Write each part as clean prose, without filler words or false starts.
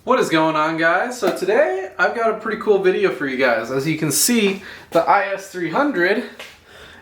What is going on, guys? So today I've got a pretty cool video for you guys. As you can see, the IS300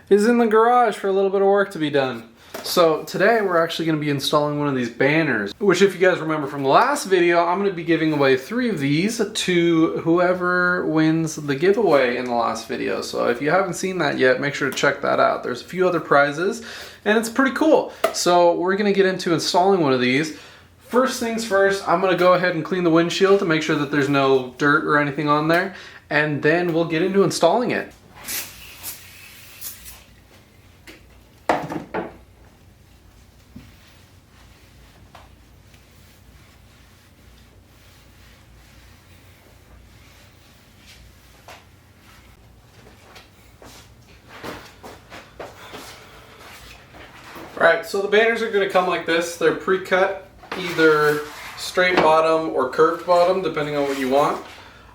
is in the garage for a little bit of work to be done. So today we're actually going to be installing one of these banners, which if you guys remember from the last video, I'm going to be giving away 3 of these to whoever wins the giveaway in the last video. So if you haven't seen that yet, make sure to check that out. There's a few other prizes and it's pretty cool. So we're going to get into installing one of these. First things first, I'm going to go ahead and clean the windshield to make sure that there's no dirt or anything on there, and then we'll get into installing it. Alright, so the banners are going to come like this. They're pre-cut, either straight bottom or curved bottom, depending on what you want.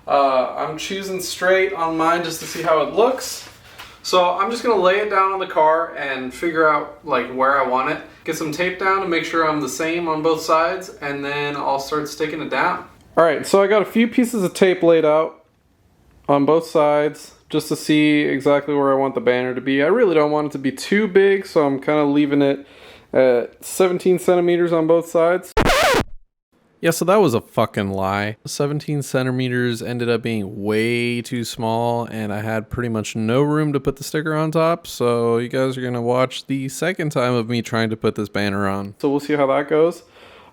I'm choosing straight on mine just to see how it looks. So I'm just going to lay it down on the car and figure out like where I want it. Get some tape down to make sure I'm the same on both sides, and then I'll start sticking it down. Alright, so I got a few pieces of tape laid out on both sides just to see exactly where I want the banner to be. I really don't want it to be too big, so I'm kind of leaving it at 17 centimeters on both sides. Yeah, so that was a fucking lie. 17 centimeters ended up being way too small, and I had pretty much no room to put the sticker on top, so you guys are gonna watch the second time of me trying to put this banner on. So we'll see how that goes.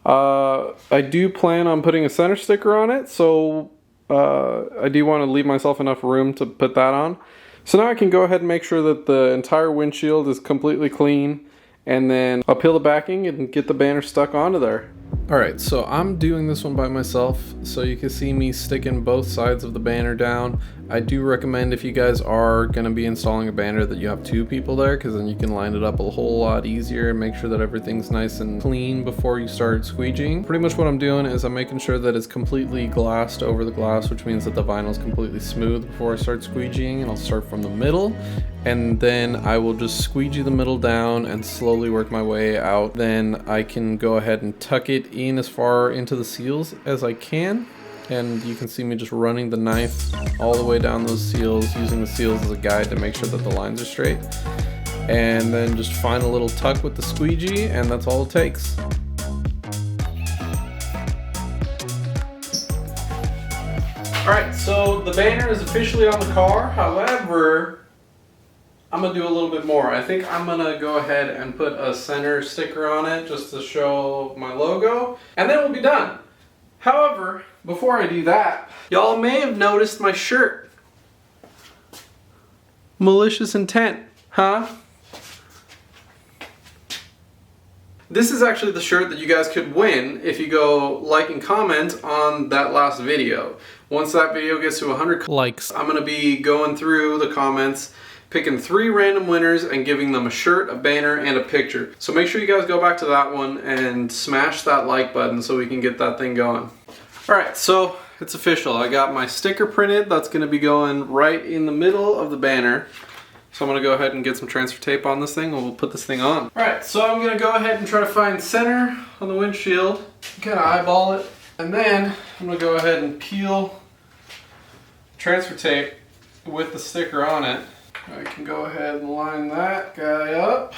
I do plan on putting a center sticker on it, so I do want to leave myself enough room to put that on. So now I can go ahead and make sure that the entire windshield is completely clean, and then I'll peel the backing and get the banner stuck onto there. Alright, so I'm doing this one by myself, so you can see me sticking both sides of the banner down. I do recommend, if you guys are going to be installing a banner, that you have 2 people there, because then you can line it up a whole lot easier and make sure that everything's nice and clean before you start squeegeeing. Pretty much what I'm doing is I'm making sure that it's completely glassed over the glass, which means that the vinyl is completely smooth before I start squeegeeing, and I'll start from the middle, and then I will just squeegee the middle down and slowly work my way out. Then I can go ahead and tuck it in as far into the seals as I can, and you can see me just running the knife all the way down those seals, using the seals as a guide to make sure that the lines are straight, and then just find a little tuck with the squeegee, and that's all it takes. Alright, so the banner is officially on the car. However, I'm going to do a little bit more. I think I'm going to go ahead and put a center sticker on it just to show my logo, and then we'll be done. However, before I do that, y'all may have noticed my shirt. Malicious intent, huh? This is actually the shirt that you guys could win if you go like and comment on that last video. Once that video gets to 100 likes, I'm going to be going through the comments, picking 3 random winners and giving them a shirt, a banner, and a picture. So make sure you guys go back to that one and smash that like button so we can get that thing going. Alright, so it's official. I got my sticker printed. That's going to be going right in the middle of the banner. So I'm going to go ahead and get some transfer tape on this thing and we'll put this thing on. Alright, so I'm going to go ahead and try to find center on the windshield. Kind of eyeball it. And then I'm going to go ahead and peel transfer tape with the sticker on it. I can go ahead and line that guy up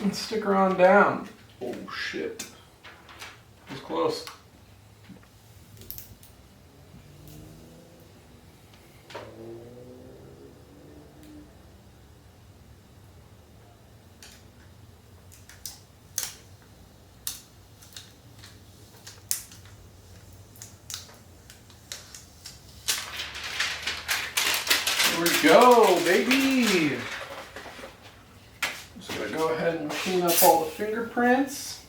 and stick her on down. Oh shit, it was close. Here we go, baby! Just gonna go ahead and clean up all the fingerprints.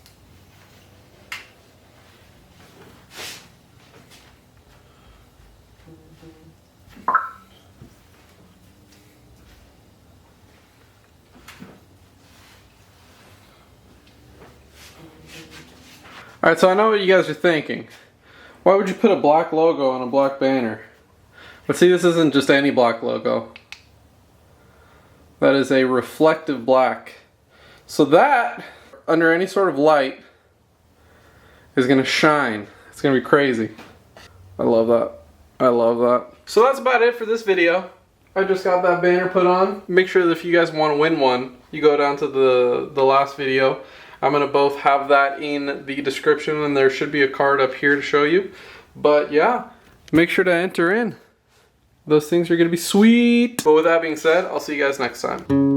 Alright, so I know what you guys are thinking. Why would you put a black logo on a black banner? But see, this isn't just any black logo. That is a reflective black. So that, under any sort of light, is going to shine. It's It's gonna be crazy. I love that. I love that. So that's about it for this video. I just got that banner put on. Make sure that if you guys want to win one, you go down to the last video. I'm gonna both have that in the description, and there should be a card up here to show you. But yeah, make sure to enter in. Those things are gonna be sweet. But with that being said, I'll see you guys next time.